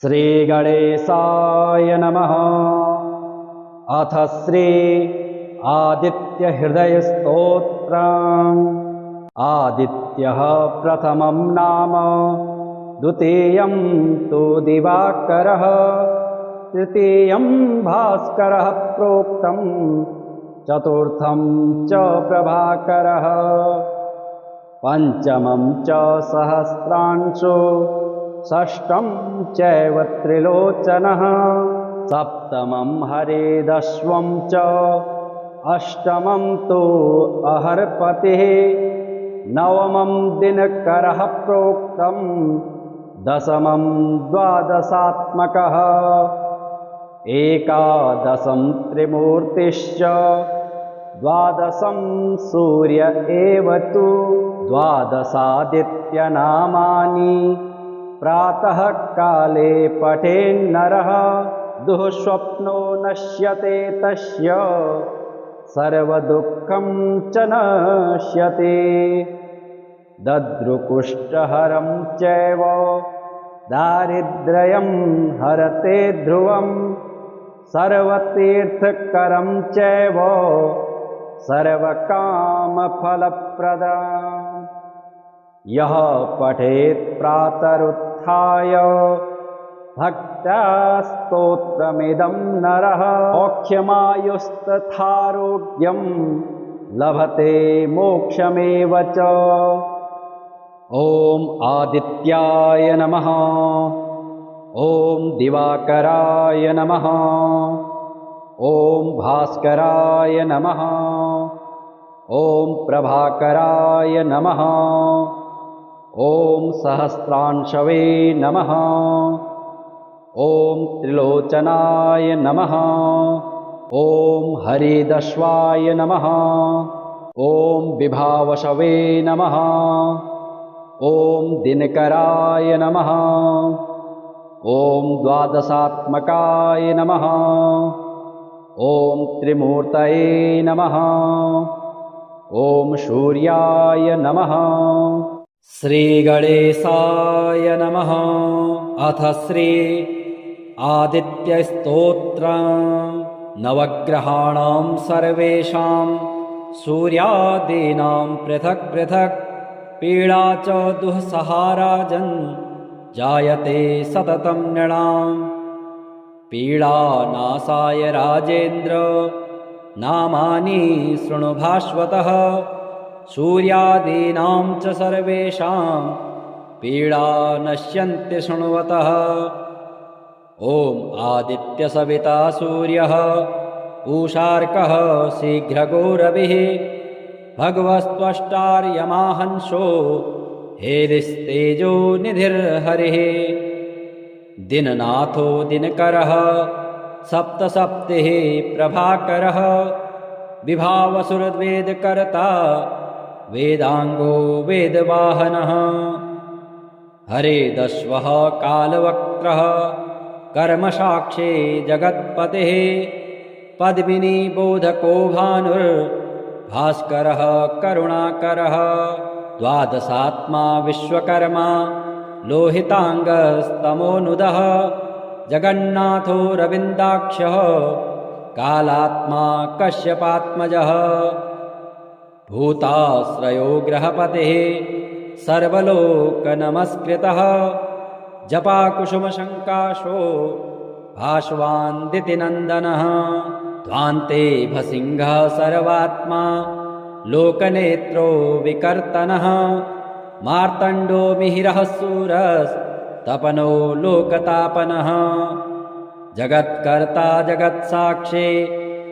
श्रीगणेशाय नमः। अथ श्री आदित्यहृदयस्तोत्रम्। आदित्यः प्रथमं नाम, द्वितीयं तु दिवाकरः, तृतीयं भास्करः प्रोक्तं, चतुर्थं च प्रभाकरः, पंचमं च सहस्रांशो, षष्ठं चैव त्रिलोचनः, सप्तमं हरिदश्वं च, अष्टमं तु अहर्पतिः, नवमं दिनकरः प्रोक्तं, दशमं द्वादशात्मकः, एकादशं त्रिमूर्तिश्च, द्वादशं सूर्य एव तु, द्वादशादित्यनामानि प्रातः काले पठेन्नरः, दुःस्वप्नो नश्यते तस्य, सर्वदुःखं च नश्यते। दद्रुकुष्ठहरं चैव दारिद्र्यं हरते ध्रुवं, सर्वतीर्थकरं चैव सर्वकामफलप्रदम्। यः पठेत् प्रातरुत्थाय भक्त्या स्तोत्रमिदं नरः, मोक्षमायुस्तथारोग्यं लभते मोक्षमेव च। ॐ आदित्याय नमः। ॐ दिवाकराय नमः। ॐ भास्कराय नमः। ॐ प्रभाकराय नमः। ॐ सहस्रांशवे नमः। ॐ त्रिलोचनाय नमः। ॐ हरिदश्वाय नमः। ॐ विभावशवे नमः। ॐ दिनकराय नमः। ॐ द्वादशात्मकाय नमः। ॐ त्रिमूर्तये नमः। ॐ सूर्याय नमः। श्रीगणेशाय नमः। अथ श्री आदित्यस्तोत्रम्। नवग्रहाणां सर्वेषां सूर्यादीनां पृथक् पृथक् पीडा च दुःसहाराजन् जायते सततं नृणाम्। पीडानाशाय राजेन्द्र नामानि शृणु भास्वतः। सूर्यादीनां च सर्वेषां पीडा नश्यन्ति शृण्वतः। ॐ आदित्यसविता सूर्यः पूषार्कः शीघ्रगो रविः, भगवस्त्वष्टार्यमाहंसो हेरिस्तेजो निधिर्हरिः। दिननाथो दिनकरः सप्तसप्तिः प्रभाकरः, विभावसुरवेदकर्ता वेदांगो वेदवाहनः। हरेदश्वः कालवक्त्रः कर्मसाक्षी जगत्पतिः, पद्मिनी बोधको भानुर्भास्करः करुणाकरः। द्वादशात्मा विश्वकर्मा लोहितांगस्तमोनुदः, जगन्नाथो रविन्दाक्षः कालात्मा कश्यपात्मजः। भूताश्रयो ग्रहपतिः सर्वलोकनमस्कृतः, जपाकुसुमशङ्काशो भास्वान्दितिनन्दनः। ध्वान्ते भसिंहः सर्वात्मा लोकनेत्रो विकर्तनः, मार्तण्डो मिहिरः सूरस्तपनो लोकतापनः। जगत्कर्ता जगत्साक्षी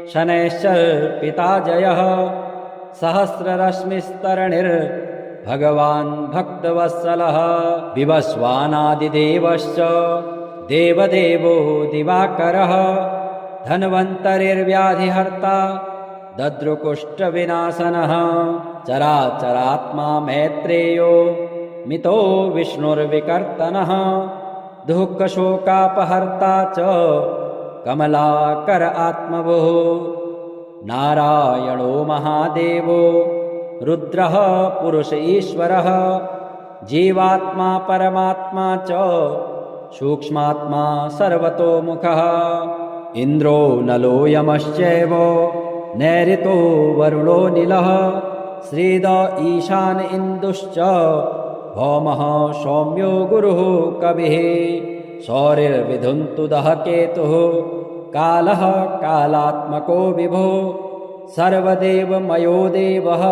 शनैश्चर्पिता जयः, सहस्ररश्मिस्तरणिर्भगवान् भक्तवत्सलः। विवस्वानादिदेवश्च देवदेवो दिवाकरः, धन्वन्तरिर्व्याधिहर्ता दद्रुकुष्ठविनाशनः। चराचरात्मा मैत्रेयो मितो विष्णुर्विकर्तनः, दुःखशोकापहर्ता च कमलाकर आत्मभुः। नारायणो महादेवो रुद्रः पुरुष ईश्वरः, जीवात्मा परमात्मा च सूक्ष्मात्मा सर्वतोमुखः इन्द्रो नलो यमश्चैव नैऋतो वरुणो नीलः श्रीद ईशान इन्दुश्च भौमः सौम्यो गुरुः कविः सौरिर्विधुन्तुदः केतुः कालः कालात्मको विभुः सर्वदेवमयो देवः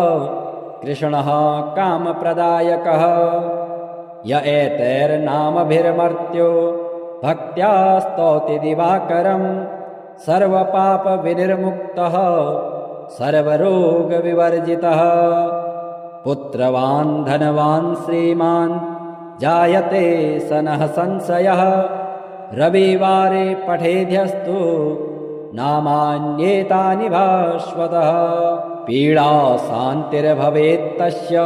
कृष्णः कामप्रदायकः य एतैर्नामभिर्मर्त्यो भक्त्या स्तौति दिवाकरं सर्वपापविनिर्मुक्तः सर्वरोगविवर्जितः पुत्रवान् धनवान् श्रीमान् जायते सनः संशयः रविवारे पठेद्यस्तु नामान्येतानि भास्वतः पीडा शान्तिर्भवेत्तस्य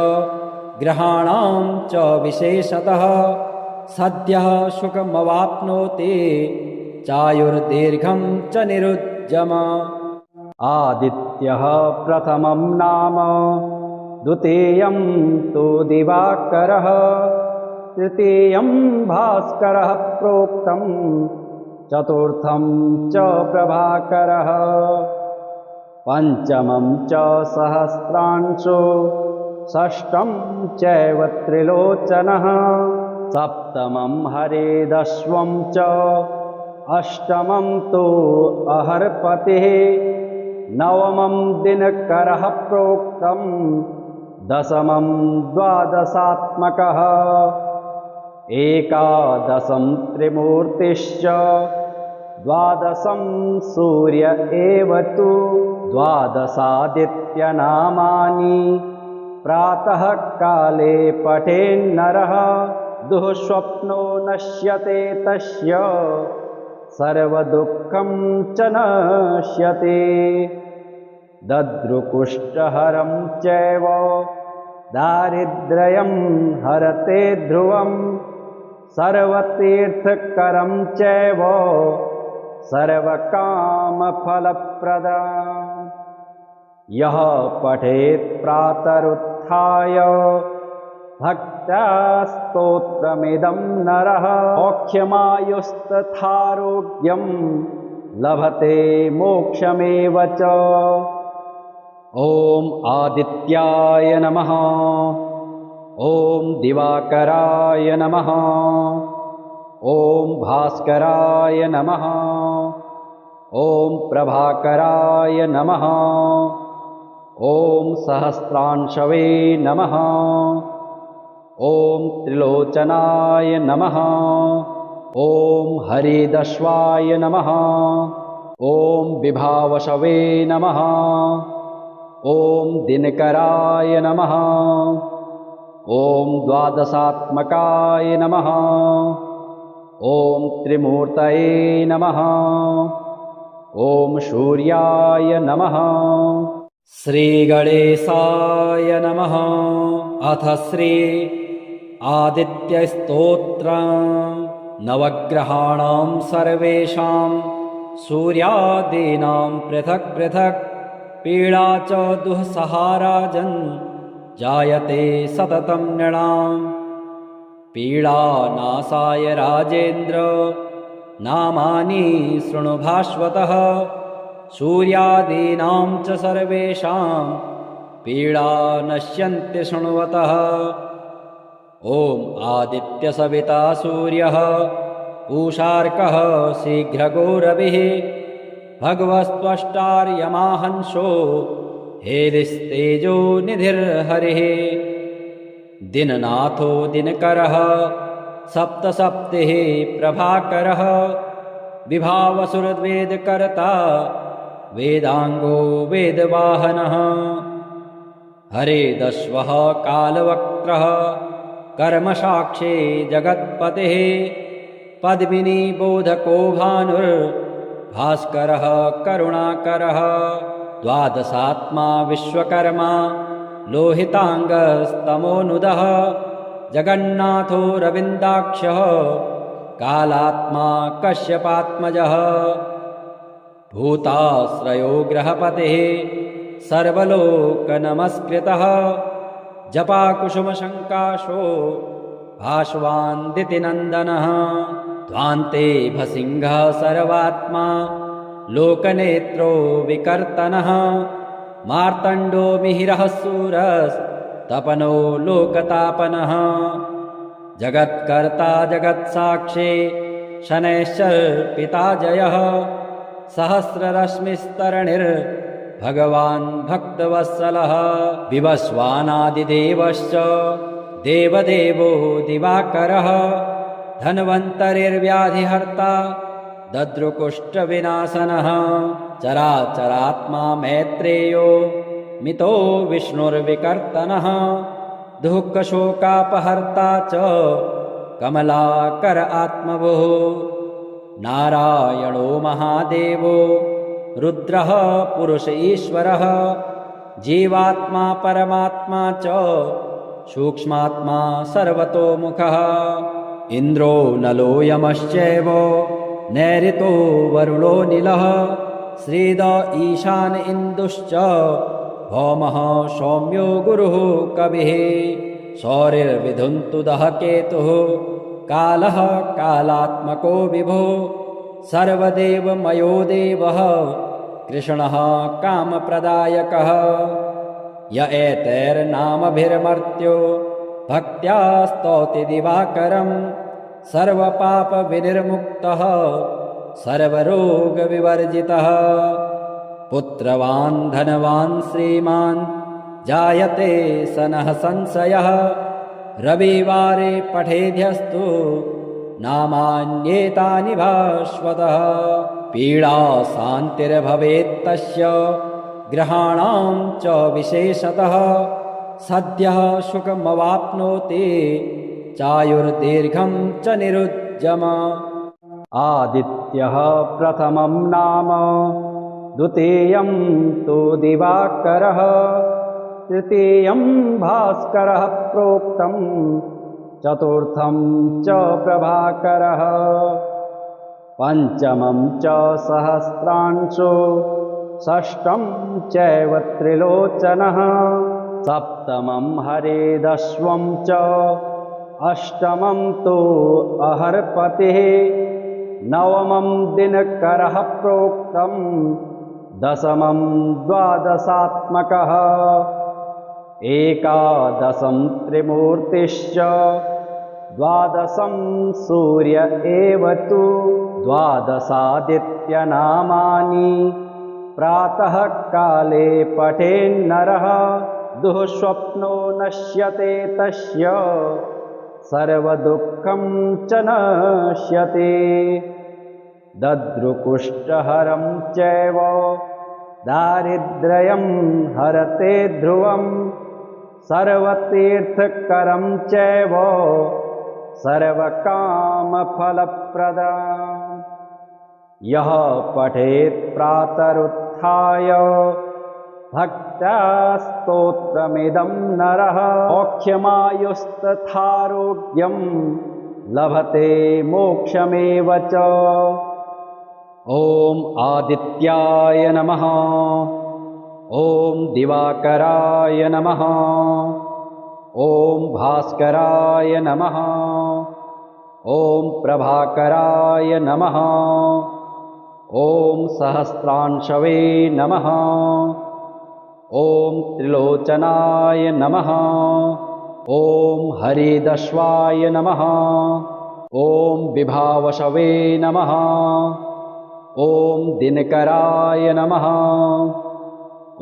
ग्रहाणां च विशेषतः सद्यः सुखमवाप्नोति चायुर्दीर्घं च निरुज्जम आदित्यः प्रथमं नाम द्वितीयं तु दिवाकरः तृतीयं भास्करः प्रोक्तं चतुर्थं च प्रभाकरः पंचमं च सहस्रांशो षष्ठं चैव त्रिलोचनः सप्तमं हरेदश्वं च अष्टमं तु अहर्पतिः नवमं दिनकरः प्रोक्तं दशमं द्वादशात्मकः एकादशं त्रिमूर्तिश्च द्वादशं सूर्य एव तु द्वादशादित्यनामानि प्रातः काले पठेन्नरः दुःस्वप्नो नश्यते तस्य सर्वदुःखं च नश्यते दद्रुकुष्ठहरं चैव दारिद्र्यं हरते ध्रुवं सर्वतीर्थकरं चैव सर्वकामफलप्रदम् यः पठेत् प्रातरुत्थाय भक्त्या स्तोत्रमिदं नरः मोक्षमायुस्तथारोग्यं लभते मोक्षमेव च ॐ आदित्याय नमः ॐ दिवाकराय नमः ॐ भास्कराय नमः ॐ प्रभाकराय नमः ॐ सहस्रांशवे नमः ॐ त्रिलोचनाय नमः ॐ हरिदश्वाय नमः ॐ विभावशवे नमः ॐ दिनकराय नमः ॐ द्वादशात्मकाय नमः ॐ त्रिमूर्तये नमः ॐ सूर्याय नमः श्रीगणेशाय नमः अथ श्री आदित्यस्तोत्रम् नवग्रहाणां सर्वेषां सूर्यादीनां पृथक् पृथक् पीडा च दुःसहाराजन् जायते सततं नृणां पीडानाशाय राजेन्द्र नामानि शृणु भास्वतः सूर्यादीनां च सर्वेषां पीडा नश्यन्ति शृण्वतः ॐ आदित्यसविता सूर्यः पूषार्कः शीघ्रगोरविः भगवस्त्वष्टार्यमाहंसो हेदिस्तेजो निधिर्हरिः दिननाथो दिनकरः सप्तसप्तिः प्रभाकरः विभावसुरवेदकर्ता वेदांगो वेदवाहनः हरेदश्वः कालवक्त्रः कर्मसाक्षी जगत्पतिः पद्मिनी बोधको भानुर्भास्करः करुणाकरः द्वादशात्मा विश्वकर्मा लोहितांगस्तमोनुदः जगन्नाथो रविन्दाक्षः कालात्मा कश्यपात्मजः भूताश्रयो ग्रहपतिः सर्वलोकनमस्कृतः जपाकुसुमशङ्काशो भास्वान् दितिनन्दनः ध्वान्ते भसिंहः सर्वात्मा लोकनेत्रो विकर्तनः मार्तण्डो मिहिरः सूरस्तपनो लोकतापनः जगत्कर्ता जगत्साक्षी शनैश्चर्पिता जयः सहस्ररश्मिस्तरणिर्भगवान् भक्तवत्सलः विवस्वानादिदेवश्च देवदेवो दिवाकरः धन्वन्तरिर्व्याधिहर्ता दद्रुकुष्ठविनाशनः चराचरात्मा मैत्रेयो मितो विष्णुर्विकर्तनः दुःखशोकापहर्ता च कमलाकर आत्मभुः नारायणो महादेवो रुद्रः पुरुष ईश्वरः जीवात्मा परमात्मा च सूक्ष्मात्मा सर्वतोमुखः इन्द्रो नलो यमश्चैव नैऋतो वरुणो नीलः श्रीद ईशान इन्दुश्च भौमः सौम्यो गुरुः कविः सौरिर्विधुन्तुदः केतुः कालः कालात्मको विभुः सर्वदेवमयो देवः कृष्णः कामप्रदायकः य एतैर्नामभिर्मर्त्यो भक्त्या स्तौति दिवाकरं सर्वपापविनिर्मुक्तः सर्वरोगविवर्जितः पुत्रवान् धनवान् श्रीमान् जायते सनः संशयः रविवारे पठेद्यस्तु नामान्येतानि भास्वतः पीडा शान्तिर्भवेत्तस्य ग्रहाणां च विशेषतः सद्यः सुखमवाप्नोति चायुर्दीर्घं च निरुज्जम आदित्यः प्रथमं नाम द्वितीयं तु दिवाकरः तृतीयं भास्करः प्रोक्तं चतुर्थं च प्रभाकरः पंचमं च सहस्रांशो षष्ठं चैव त्रिलोचनः सप्तमं हरेदश्वं च अष्टमं तु अहर्पतिः नवमं दिनकरः प्रोक्तं दशमं द्वादशात्मकः एकादशं त्रिमूर्तिश्च द्वादशं सूर्य एव तु द्वादशादित्यनामानि प्रातः काले पठेन्नरः दुःस्वप्नो नश्यते तस्य सर्वदुःखं च नश्यते दद्रुकुष्ठहरं चैव दारिद्र्यं हरते ध्रुवं सर्वतीर्थकरं चैव सर्वकामफलप्रदम् यः पठेत् प्रातरुत्थाय भक्त्या स्तोत्रमिदं नरः मोक्षमायुस्तथारोग्यं लभते मोक्षमेव च ॐ आदित्याय नमः ॐ दिवाकराय नमः ॐ भास्कराय नमः ॐ प्रभाकराय नमः ॐ सहस्रांशवे नमः ॐ त्रिलोचनाय नमः ॐ हरिदश्वाय नमः ॐ विभावशवे नमः ॐ दिनकराय नमः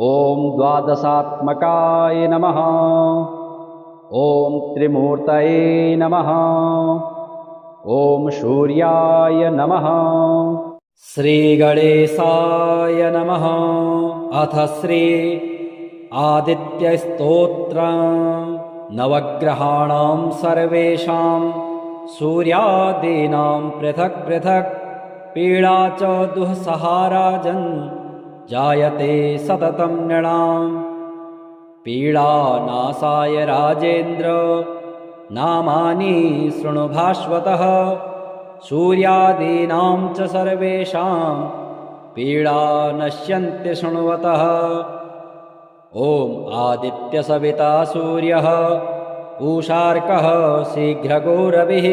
ॐ द्वादशात्मकाय नमः ॐ त्रिमूर्तये नमः ॐ सूर्याय नमः श्रीगणेशाय नमः अथ श्री आदित्यस्तोत्रम् नवग्रहाणां सर्वेषां सूर्यादीनां पृथक् पृथक् पीडा च दुःसहाराजन् जायते सततं नृणाम् पीडानाशाय राजेन्द्र नामानि शृणु भास्वतः सूर्यादीनां च सर्वेषां पीडा नश्यन्ति शृण्वतः ॐ आदित्यसविता सूर्यः पूषार्कः शीघ्रगो रविः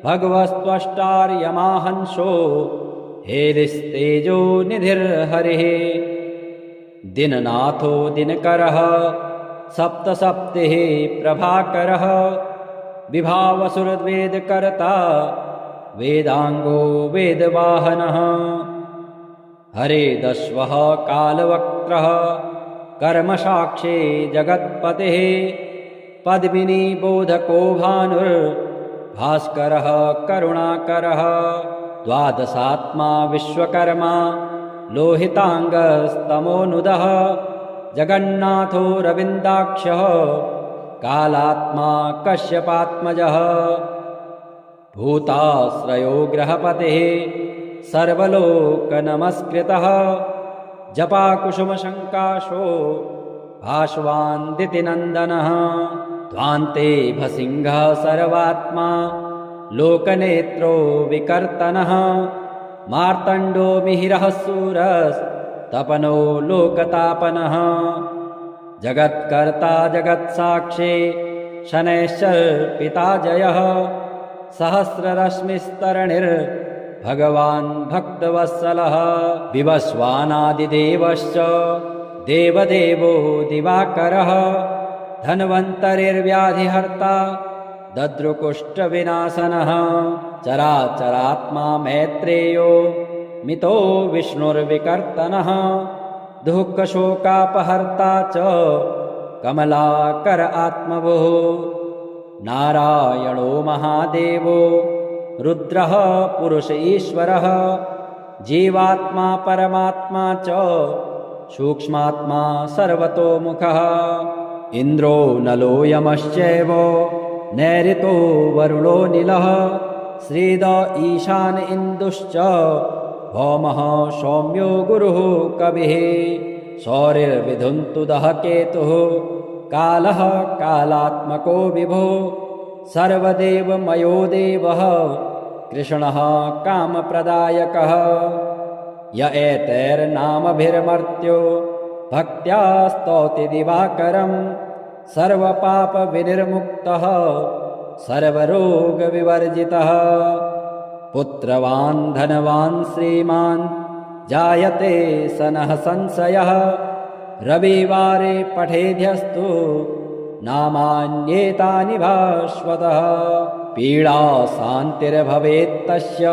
भगवस्त्वष्टार्यमाहंसो हेलिस्तेजो निधिर्हरिः दिननाथो दिनकरः सप्तसप्तिः प्रभाकरः विभावसुरवेदकर्ता वेदांगो वेदवाहनः हरेदश्वः कालवक्त्रः कर्मसाक्षी जगत्पतिः पद्मिनी बोधको भानुर्भास्करः करुणाकरः द्वादशात्मा विश्वकर्मा लोहितांगस्तमोनुदः जगन्नाथो रविन्दाक्षः कालात्मा कश्यपात्मजः भूताश्रयो ग्रहपतिः सर्वलोकनमस्कृतः जपाकुसुमशङ्काशो भास्वान्दितिनन्दनः ध्वान्ते भसिंहः सर्वात्मा लोकनेत्रो विकर्तनः मार्तण्डो मिहिरः सूरस्तपनो लोकतापनः जगत्कर्ता जगत्साक्षी शनैश्चर्पिता जयः सहस्ररश्मिस्तरणिर्भगवान् भक्तवत्सलः विवस्वानादिदेवश्च देवदेवो दिवाकरः धन्वन्तरिर्व्याधिहर्ता दद्रुकुष्ठविनाशनः चराचरात्मा मैत्रेयो मितो विष्णुर्विकर्तनः दुःखशोकापहर्ता च कमलाकर आत्मभुः नारायणो महादेवो रुद्रः पुरुष ईश्वरः जीवात्मा परमात्मा च सूक्ष्मात्मा सर्वतोमुखः इन्द्रो नलो यमश्चैव नैऋतो वरुणो नीलः श्रीद ईशान इन्दुश्च भौमः सौम्यो गुरुः कविः सौरिर्विधुन्तुदः केतुः कालः कालात्मको विभो सर्वदेवमयो देवः कृष्णः कामप्रदायकः य एतैर्नामभिर्मर्त्यो भक्त्या स्तौति दिवाकरं सर्वपापविनिर्मुक्तः सर्वरोगविवर्जितः पुत्रवान् धनवान् श्रीमान् जायते सनः संशयः रविवारे पठेद्यस्तु नामान्येतानि भास्वतः पीडा शान्तिर्भवेत्तस्य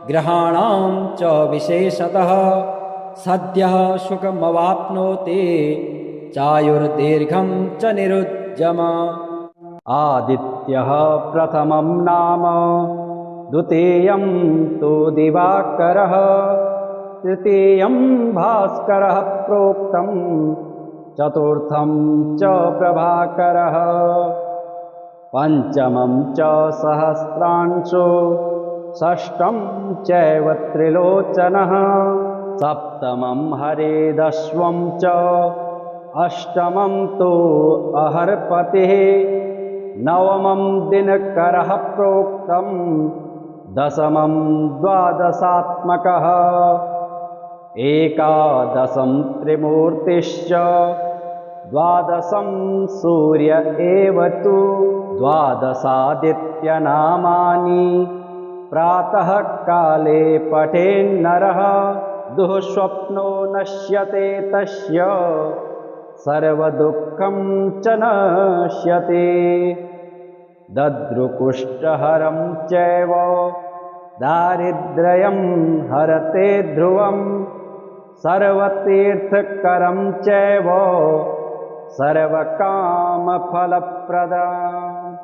ग्रहाणां च विशेषतः सद्यः सुखमवाप्नोति चायुर्दीर्घं च निरुज्जम आदित्यः प्रथमं नाम द्वितीयं तु दिवाकरः तृतीयं भास्करः प्रोक्तं चतुर्थं च प्रभाकरः पंचमं च सहस्रांशो षष्ठं चैव त्रिलोचनः सप्तमं हरेदश्वं च अष्टमं तु अहर्पतिः नवमं दिनकरः प्रोक्तं दशमं द्वादशात्मकः एकादशं त्रिमूर्तिश्च द्वादशं सूर्य एव तु द्वादशादित्यनामानि प्रातः काले पठेन्नरः दुःस्वप्नो नश्यते तस्य सर्वदुःखं च नश्यते दद्रुकुष्ठहरं चैव दारिद्र्यं हरते ध्रुवं सर्वतीर्थकरं चैव सर्वकामफलप्रदम्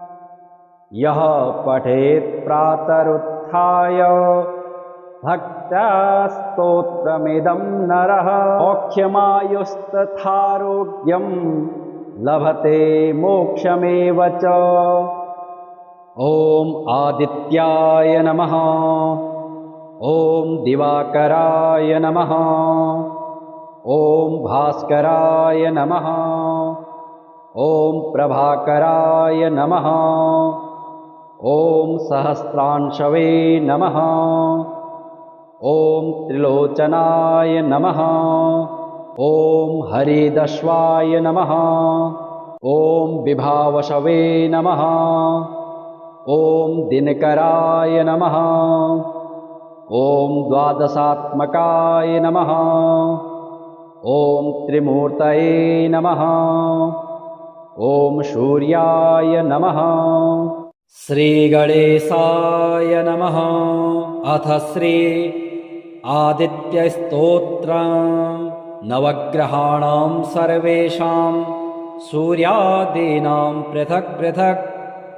यः पठेत् प्रातरुत्थाय भक्त्या स्तोत्रमिदं नरः मोक्षमायुस्तथारोग्यं लभते मोक्षमेव च ॐ आदित्याय नमः ॐ दिवाकराय नमः ॐ भास्कराय नमः ॐ प्रभाकराय नमः ॐ सहस्रांशवे नमः ॐ त्रिलोचनाय नमः ॐ हरिदश्वाय नमः ॐ विभावशवे नमः ॐ दिनकराय नमः। ॐ द्वादशात्मकाय नमः। ॐ त्रिमूर्तये नमः। ॐ सूर्याय नमः। श्रीगणेशाय नमः। अथ श्री आदित्यस्तोत्रम्। नवग्रहाणां सर्वेषां सूर्यादीनां पृथक् पृथक्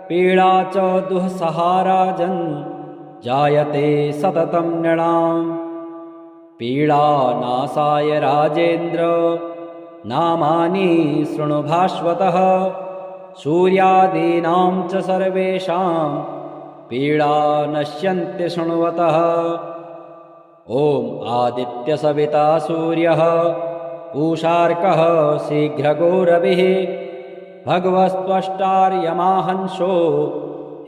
पीडा च दुःसहाराजन् जायते सततं नृणाम्। पीडानाशाय राजेन्द्र नामानि शृणु भास्वतः। सूर्यादीनां च सर्वेषां पीडा नश्यन्ति शृण्वतः। ॐ आदित्यसविता सूर्यः पूषार्कः शीघ्रगो रविः भगवस्त्वष्टार्यमाहंसो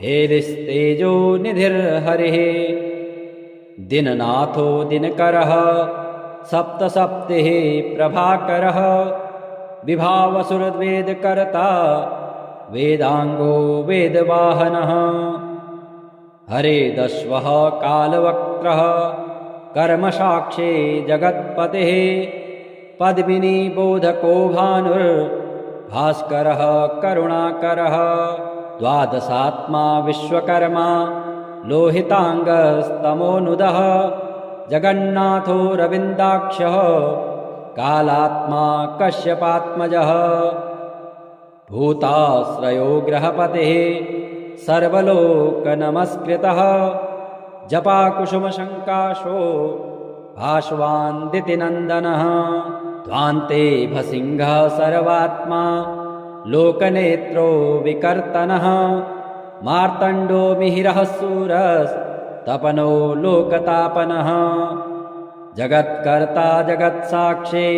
हेलिस्तेजो निधिर्हरिः। दिननाथो दिनकरः सप्तसप्तिः प्रभाकरः विभावसुरवेदकर्ता वेदांगो वेदवाहनः। हरेदश्वः कालवक्त्रः कर्मसाक्षी जगत्पतिः पद्मिनी बोधको भानुर्भास्करः करुणाकरः। द्वादशात्मा विश्वकर्मा लोहितांगस्तमोनुदः जगन्नाथो रविन्दाक्षः कालात्मा कश्यपात्मजः। भूताश्रयो ग्रहपतिः सर्वलोकनमस्कृतः जपाकुसुमशङ्काशो भास्वान्दितिनन्दनः। ध्वान्ते भसिंहः सर्वात्मा लोकनेत्रो विकर्तनः। मार्तण्डो मिहिरः सूरस्तपनो लोकतापनः। जगत्कर्ता जगत्साक्षी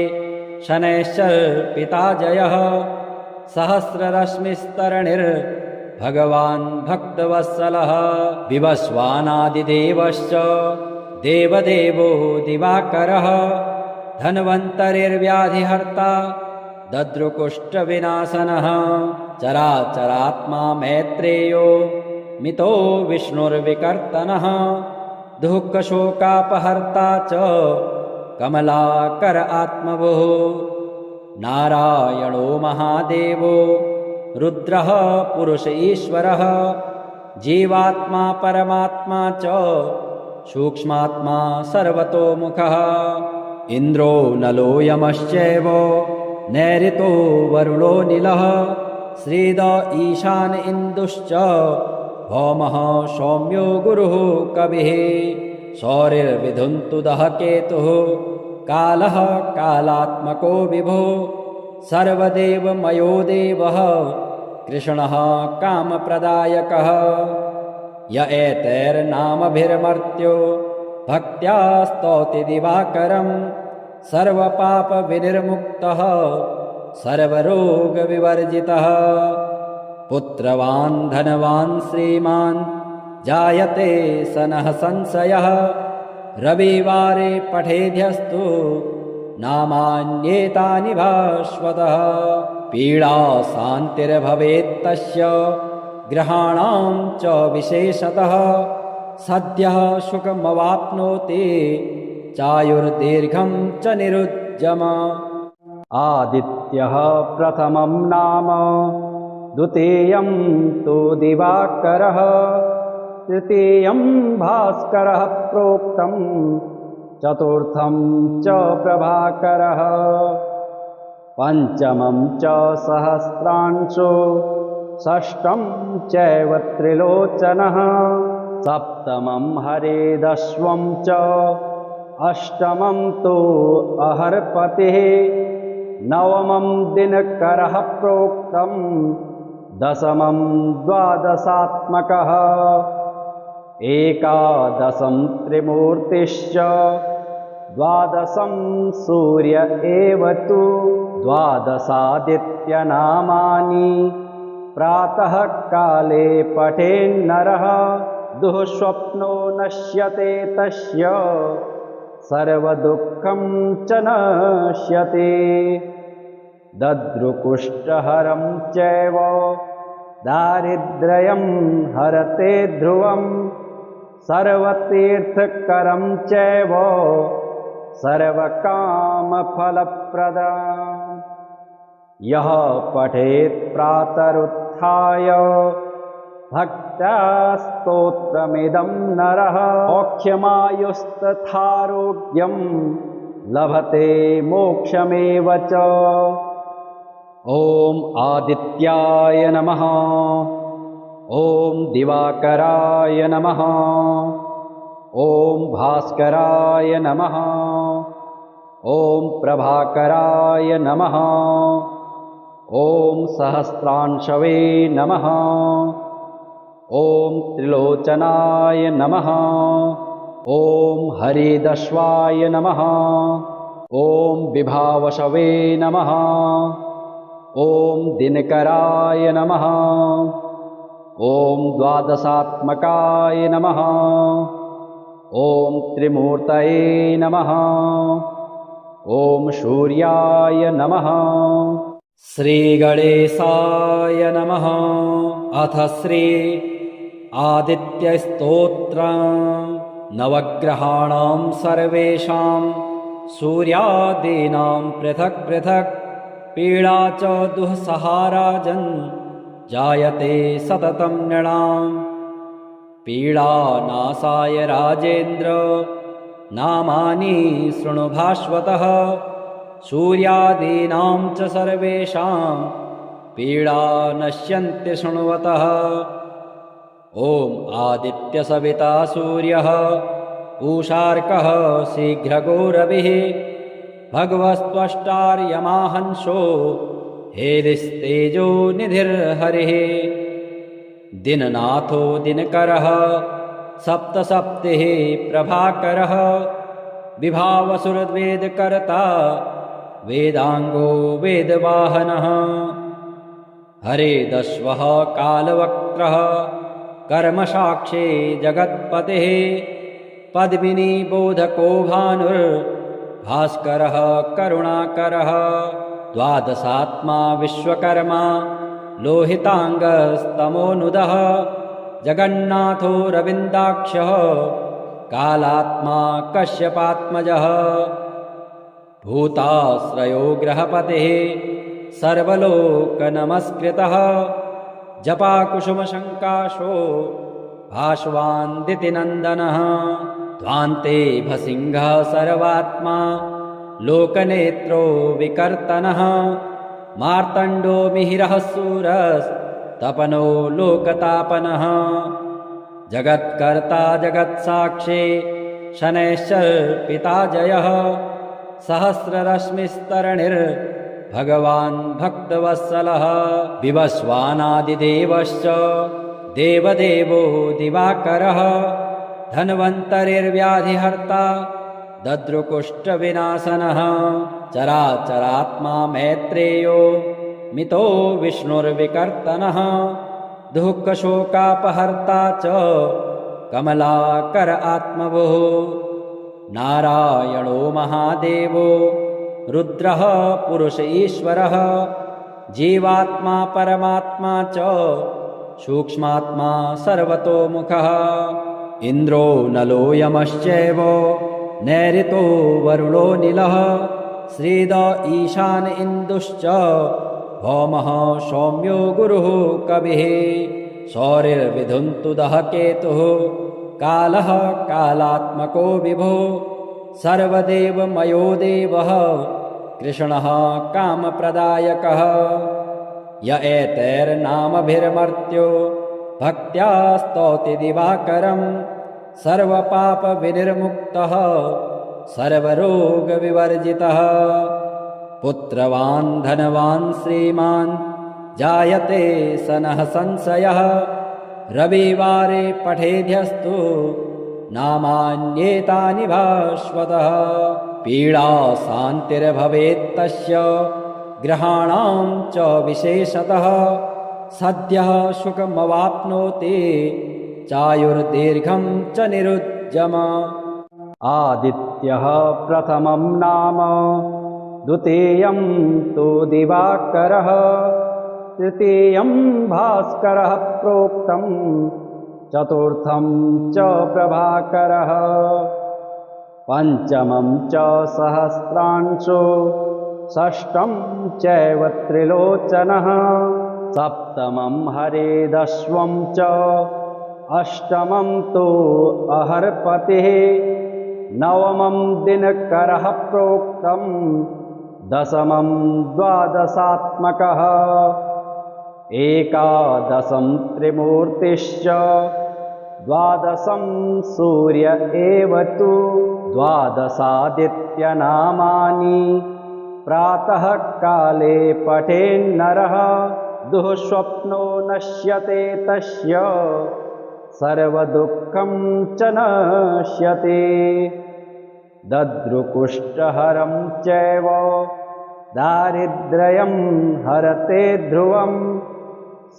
शनैश्चर्पिता जयः। सहस्ररश्मिस्तरणिर्भगवान् भक्तवत्सलः। विवस्वानादिदेवश्च देवदेवो दिवाकरः। धन्वन्तरिर्व्याधिहर्ता दद्रुकुष्ठविनाशनः। चराचरात्मा मैत्रेयो मितो विष्णुर्विकर्तनः। दुःखशोकापहर्ता च कमलाकर आत्मभुः। नारायणो महादेवो रुद्रः पुरुष ईश्वरः। जीवात्मा परमात्मा च सूक्ष्मात्मा सर्वतोमुखः। इन्द्रो नलो यमश्चैव नैऋतो वरुणो नीलः। श्रीद ईशान इन्दुश्च भौमः सौम्यो गुरुः कविः। सौरिर्विधुन्तुदः केतुः कालः कालात्मको विभो। सर्वदेवमयो देवः कृष्णः कामप्रदायकः। य एतैर्नामभिर्मर्त्यो भक्त्या स्तौति दिवाकरम्। सर्वपापविनिर्मुक्तः सर्वरोगविवर्जितः। पुत्रवान् धनवान् श्रीमान् जायते सनः संशयः। रविवारे पठेद्यस्तु नामान्येतानि भास्वतः। पीडा शान्तिर्भवेत्तस्य ग्रहाणां च विशेषतः। सद्यः सुखमवाप्नोति चायुर्दीर्घं च निरुज्जम। आदित्यः प्रथमं नाम द्वितीयं तु दिवाकरः। तृतीयं भास्करः प्रोक्तं चतुर्थं च प्रभाकरः। पंचमं च सहस्रांशो षष्ठं चैव त्रिलोचनः। सप्तमं हरेदश्वं च अष्टमं तु अहर्पतिः। नवमं दिनकरः प्रोक्तं दशमं द्वादशात्मकः। एकादशं त्रिमूर्तिश्च द्वादशं सूर्य एव तु। द्वादशादित्यनामानि प्रातः काले पठेन्नरः। दुःस्वप्नो नश्यते तस्य सर्वदुःखं च नश्यते। दद्रुकुष्ठहरं चैव दारिद्र्यं हरते ध्रुवं सर्वतीर्थकरं चैव सर्वकामफलप्रदम् यः पठेत् प्रातरुत्थाय भक्त्या स्तोत्रमिदं नरः मोक्षमायुस्तथारोग्यं लभते मोक्षमेव च। ॐ आदित्याय नमः। ॐ दिवाकराय नमः। ॐ भास्कराय नमः। ॐ प्रभाकराय नमः। ॐ सहस्रांशवे नमः। ॐ त्रिलोचनाय नमः। ॐ हरिदश्वाय नमः। ॐ विभावशवे नमः। ॐ दिनकराय नमः। ॐ द्वादशात्मकाय नमः। ॐ त्रिमूर्तये नमः। ॐ सूर्याय नमः। श्रीगणेशाय नमः। अथ श्री आदित्यस्तोत्रम् नवग्रहाणां सर्वेषां सूर्यादीनां पृथक् पृथक् पीडा च दुःसहाराजन् जायते सततं नृणाम् पीडानाशाय राजेन्द्र नामानि शृणु भास्वतः सूर्यादीनां च सर्वेषां पीडा नश्यन्ति शृण्वतः। ॐ आदित्यसविता सूर्यः पूषार्कः शीघ्रगो रविः भगवस्त्वष्टार्यमाहंसो हेलिस्तेजो निधिर्हरिः दिननाथो दिनकरः सप्तसप्तिः प्रभाकरः विभावसुरवेदकर्ता वेदांगो वेदवाहनः हरेदश्वः कालवक्त्रः कर्मसाक्षी जगत्पतिः पद्मिनी बोधको भानुर्भास्करः करुणाकरः द्वादशात्मा विश्वकर्मा लोहितांगस्तमोनुदः जगन्नाथो रविन्दाक्षः कालात्मा कश्यपात्मजः भूताश्रयो ग्रहपतिः सर्वलोकनमस्कृतः जपाकुसुमशङ्काशो भास्वान्दितिनन्दनः ध्वान्ते भसिंहः सर्वात्मा लोकनेत्रो विकर्तनः मार्तण्डो मिहिरः सूरस्तपनो लोकतापनः जगत्कर्ता जगत्साक्षी शनैश्चर्पिता जयः सहस्ररश्मिस्तरणिर्भगवान् भक्तवत्सलः विवस्वानादिदेवश्च देवदेवो दिवाकरः धन्वन्तरिर्व्याधिहर्ता दद्रुकुष्ठविनाशनः चराचरात्मा मैत्रेयो मितो विष्णुर्विकर्तनः दुःखशोकापहर्ता च कमलाकर आत्मभुः नारायणो महादेवो रुद्रः पुरुष ईश्वरः जीवात्मा परमात्मा च सूक्ष्मात्मा सर्वतोमुखः इन्द्रो नलो यमश्चैव नैऋतो वरुणो नीलः श्रीद ईशान इन्दुश्च भौमः सौम्यो गुरुः कविः सौरिर्विधुन्तुदः केतुः कालः कालात्मको विभो सर्वदेवमयो देवः कृष्णः कामप्रदायकः य एतैर्नामभिर्मर्त्यो भक्त्या स्तौति दिवाकरं सर्वपापविनिर्मुक्तः सर्वरोगविवर्जितः पुत्रवान् धनवान् श्रीमान् जायते सनः संशयः रविवारे पठेद्यस्तु नामान्येतानि भास्वतः पीडा शान्तिर्भवेत्तस्य ग्रहाणां च विशेषतः सद्यः सुखमवाप्नोति चायुर्दीर्घं च निरुज्जम आदित्यः प्रथमं नाम द्वितीयं तु दिवाकरः तृतीयं भास्करः प्रोक्तं चतुर्थं च प्रभाकरः पंचमं च सहस्रांशो षष्ठं चैव त्रिलोचनः सप्तमं हरेदश्वं च अष्टमं तु अहर्पतिः नवमं दिनकरः प्रोक्तं दशमं द्वादशात्मकः एकादशं त्रिमूर्तिश्च द्वादशं सूर्य एव तु द्वादशादित्यनामानि प्रातः काले पठेन्नरः दुःस्वप्नो नश्यते तस्य सर्वदुःखं च नश्यते दद्रुकुष्ठहरं चैव दारिद्र्यं हरते ध्रुवं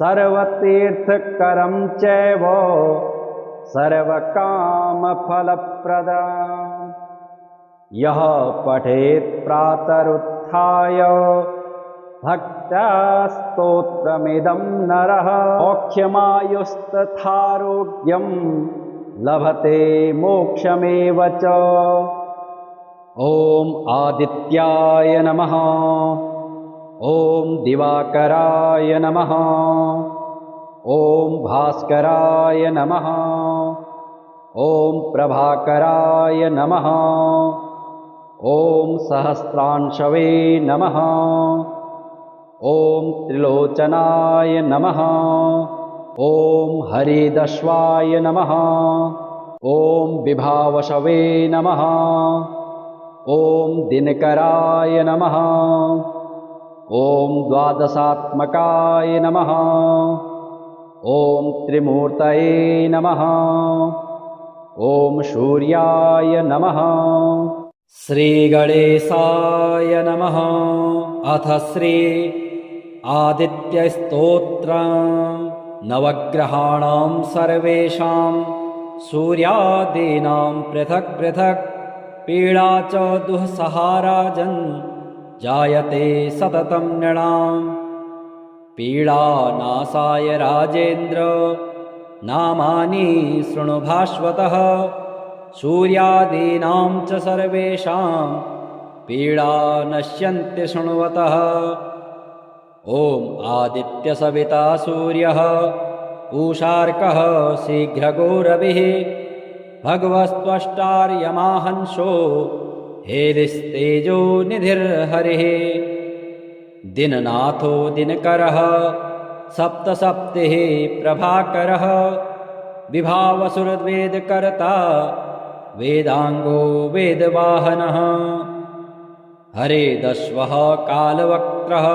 सर्वतीर्थकरं चैव सर्वकामफलप्रदम् यः पठेत् प्रातरुत्थाय भक्त्या स्तोत्रमिदं नरः मोक्षमायुस्तथारोग्यं लभते मोक्षमेव च। ॐ आदित्याय नमः। ॐ दिवाकराय नमः। ॐ भास्कराय नमः। ॐ प्रभाकराय नमः। ॐ सहस्रांशवे नमः। ॐ त्रिलोचनाय नमः। ॐ हरिदश्वाय नमः। ॐ विभावशवे नमः। ॐ दिनकराय नमः। ॐ द्वादशात्मकाय नमः। ॐ त्रिमूर्तये नमः। ॐ सूर्याय नमः। श्रीगणेशाय नमः। अथ श्री आदित्यस्तोत्रम् नवग्रहाणां सर्वेषां सूर्यादीनां पृथक् पृथक् पीडा च दुःसहाराजन् जायते सततं नृणाम् पीडानाशाय राजेन्द्र नामानि शृणु भास्वतः सूर्यादीनां च सर्वेषां पीडा नश्यन्ति शृण्वतः। ॐ आदित्यसविता सूर्यः पूषार्कः शीघ्रगो रविः भगवस्त्वष्टार्यमाहंसो हेलिस्तेजो निधिर्हरिः दिननाथो दिनकरः सप्तसप्तिः प्रभाकरः विभावसुरवेदकर्ता वेदांगो वेदवाहनः हरेदश्वः कालवक्त्रः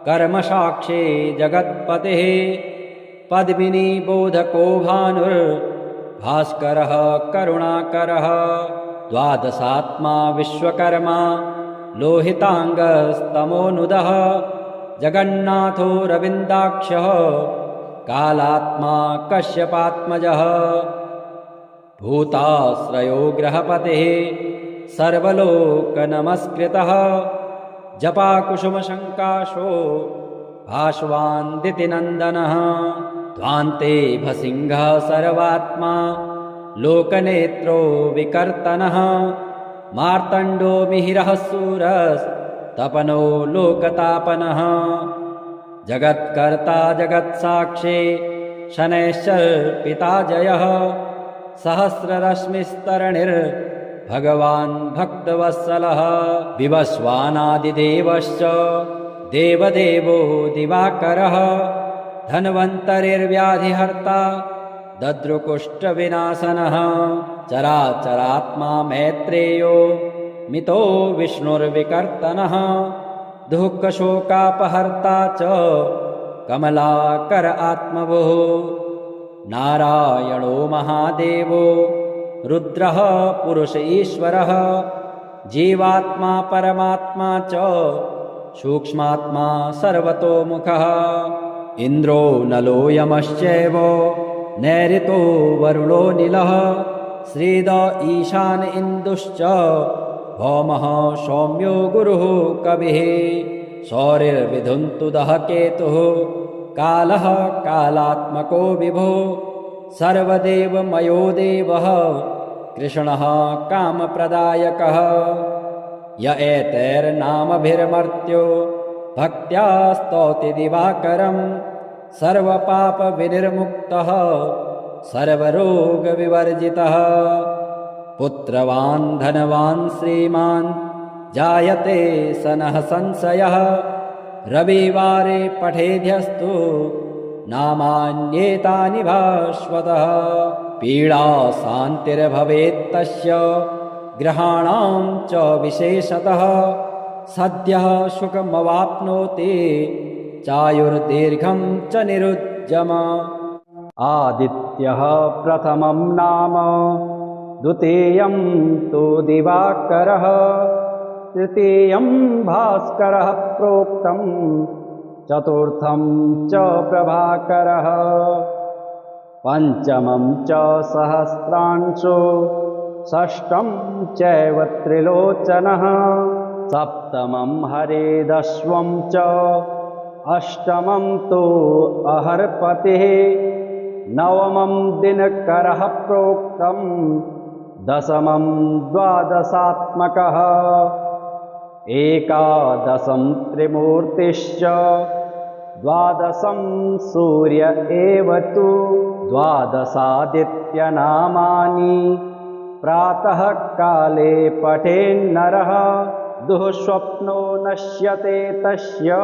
कर्मसाक्षी जगत्पतिः पद्मिनी बोधको भानुर्भास्करः करुणाकरः द्वादशात्मा विश्वकर्मा लोहितांगस्तमोनुदः जगन्नाथो रविन्दाक्षः कालात्मा कश्यपात्मजः भूताश्रयो ग्रहपतिः सर्वलोकनमस्कृतः जपाकुसुमशङ्काशो भास्वान्दितिनन्दनः ध्वान्ते भसिंहः सर्वात्मा लोकनेत्रो विकर्तनः मार्तण्डो मिहिरः सूरस्तपनो लोकतापनः जगत्कर्ता जगत्साक्षी शनैश्चर्पिता जयः सहस्ररश्मिस्तरणिर्भगवान् भक्तवत्सलः विवस्वानादिदेवश्च देवदेवो दिवाकरः धन्वन्तरिर्व्याधिहर्ता दद्रुकुष्ठविनाशनः चराचरात्मा मैत्रेयो मितो विष्णुर्विकर्तनः दुःखशोकापहर्ता च कमलाकर आत्मभुः नारायणो महादेवो रुद्रः पुरुष ईश्वरः जीवात्मा परमात्मा च सूक्ष्मात्मा सर्वतोमुखः इन्द्रो नलो यमश्चैव नैऋतो वरुणो नीलः श्रीद ईशान इन्दुश्च भौमः सौम्यो गुरुः कविः शौरिर्विधुन्तुदः केतुः कालः कालात्मको विभो सर्वदेवमयो देवः कृष्णः कामप्रदायकः य एतैर्नामभिर्मर्त्यो भक्त्या स्तौति दिवाकरं सर्वपापविनिर्मुक्तः सर्वरोगविवर्जितः पुत्रवान् धनवान् श्रीमान् जायते सनः संशयः रविवारे पठेद्यस्तु नामान्येतानि भास्वतः पीडा शान्तिर्भवेत्तस्य ग्रहाणां च विशेषतः सद्यः सुखमवाप्नोति चायुर्दीर्घं च निरुज्जम आदित्यः प्रथमं नाम द्वितीयं तु दिवाकरः तृतीयं भास्करः प्रोक्तं चतुर्थं च प्रभाकरः पंचमं च सहस्रांशो षष्ठं चैव त्रिलोचनः सप्तमं हरेदश्वं च अष्टमं तु अहर्पतिः नवमं दिनकरः प्रोक्तं दशमं द्वादशात्मकः एकादशं त्रिमूर्तिश्च द्वादशं सूर्य एव तु द्वादशादित्यनामानि प्रातः काले पठेन्नरः दुःस्वप्नो नश्यते तस्य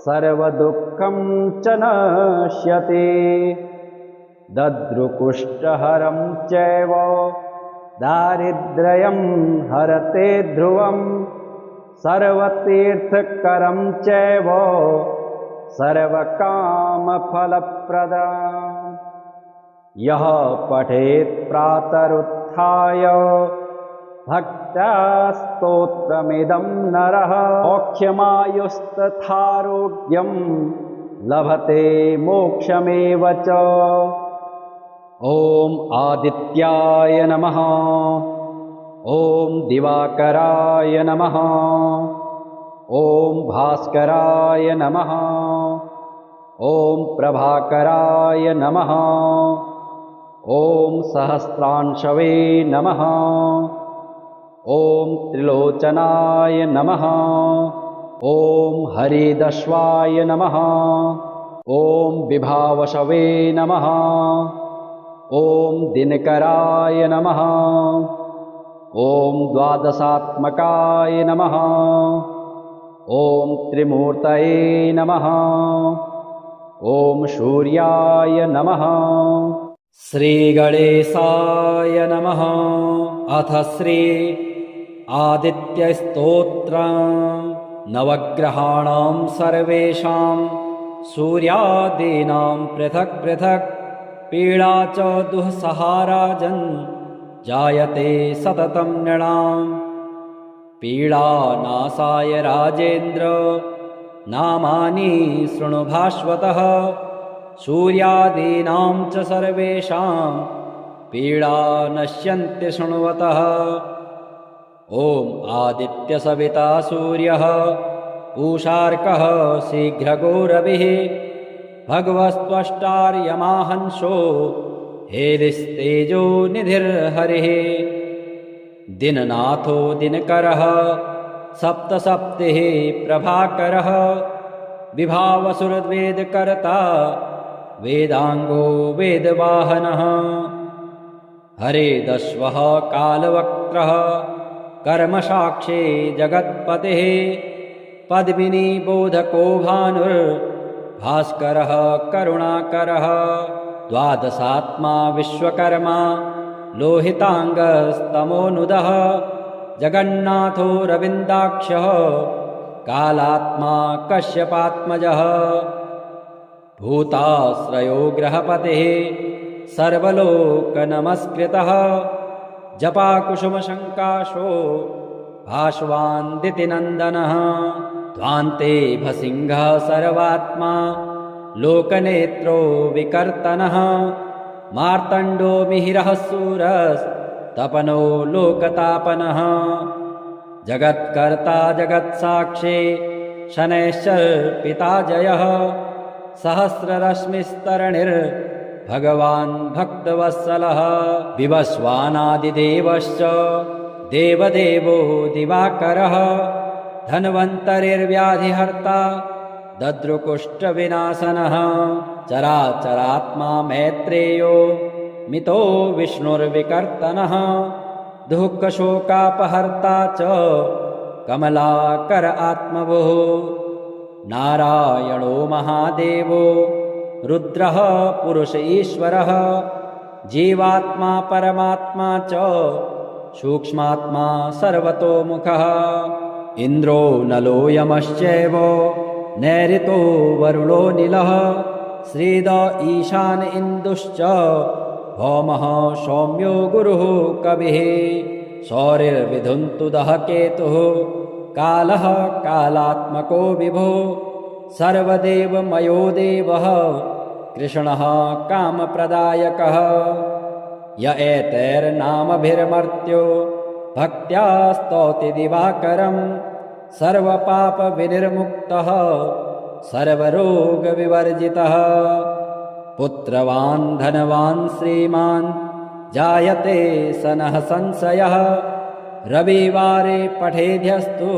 सर्वदुःखं च नश्यते दद्रुकुष्ठहरं चैव दारिद्र्यं हरते ध्रुवं सर्वतीर्थकरं चैव सर्वकामफलप्रदम् यः पठेत् प्रातरुत्थाय भक्त्या स्तोत्रमिदं नरः मोक्षमायुस्तथारोग्यं लभते मोक्षमेव च ॐ आदित्याय नमः ॐ दिवाकराय नमः ॐ भास्कराय नमः ॐ प्रभाकराय नमः ॐ सहस्रांशवे नमः ॐ त्रिलोचनाय नमः ॐ हरिदश्वाय नमः ॐ विभावशवे नमः ॐ दिनकराय नमः ॐ द्वादशात्मकाय नमः ॐ त्रिमूर्तये नमः ॐ सूर्याय नमः श्रीगणेशाय नमः अथ श्री आदित्यस्तोत्रम् नवग्रहाणां सर्वेषां सूर्यादीनां पृथक् पृथक् पीडा च दुःसहाराजन् जायते सततं नृणाम् पीडानाशाय राजेन्द्र नामानि शृणु भास्वतः सूर्यादीनां च सर्वेषां पीडा नश्यन्ति शृण्वतः ॐ आदित्यसविता सूर्यः पूषार्कः शीघ्रगो रविः भगवस्त्वष्टार्यमाहंसो हेलिस्तेजो निधिर्हरिः दिननाथो दिनकरः सप्तसप्तिः प्रभाकरः विभावसुरवेदकर्ता वेदांगो वेदवाहनः हरेदश्वः कालवक्त्रः कर्मसाक्षी जगत्पतिः पद्मिनी बोधको भानुर्भास्करः करुणाकरः द्वादशात्मा विश्वकर्मा लोहितांगस्तमोनुदः जगन्नाथो रविन्दाक्षः कालात्मा कश्यपात्मजः भूताश्रयो ग्रहपतिः सर्वलोकनमस्कृतः जपाकुसुमशङ्काशो भास्वान्दितिनन्दनः ध्वान्ते भसिंहः सर्वात्मा लोकनेत्रो विकर्तनः मार्तण्डो मिहिरः सूरस्तपनो लोकतापनः जगत्कर्ता जगत्साक्षी शनैश्चर्पिता जयः सहस्ररश्मिस्तरणिर्भगवान् भक्तवत्सलः विवस्वानादिदेवश्च देवदेवो दिवाकरः धन्वन्तरिर्व्याधिहर्ता दद्रुकुष्ठविनाशनः चराचरात्मा मैत्रेयो मितो विष्णुर्विकर्तनः दुःखशोकापहर्ता च कमलाकर आत्मभुः नारायणो महादेवो रुद्रः पुरुष ईश्वरः जीवात्मा परमात्मा च सूक्ष्मात्मा सर्वतोमुखः इन्द्रो नलो यमश्चैव नैऋतो वरुणो नीलः श्रीद ईशान इन्दुश्च भौमः सौम्यो गुरुः कविः सौरिर्विधुन्तुदः केतुः कालः कालात्मको विभो सर्वदेवमयो देवः कृष्णः कामप्रदायकः य एतैर्नामभिर्मर्त्यो भक्त्या स्तौति दिवाकरं सर्वपापविनिर्मुक्तः सर्वरोगविवर्जितः पुत्रवान् धनवान् श्रीमान् जायते सनः संशयः रविवारे पठेद्यस्तु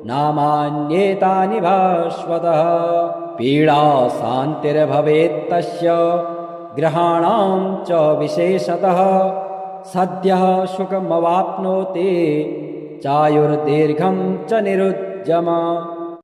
नामान्येतानि भास्वतः पीडा शान्तिर्भवेत्तस्य ग्रहाणां च विशेषतः सद्यः सुखमवाप्नोति चायुर्दीर्घं च निरुज्जम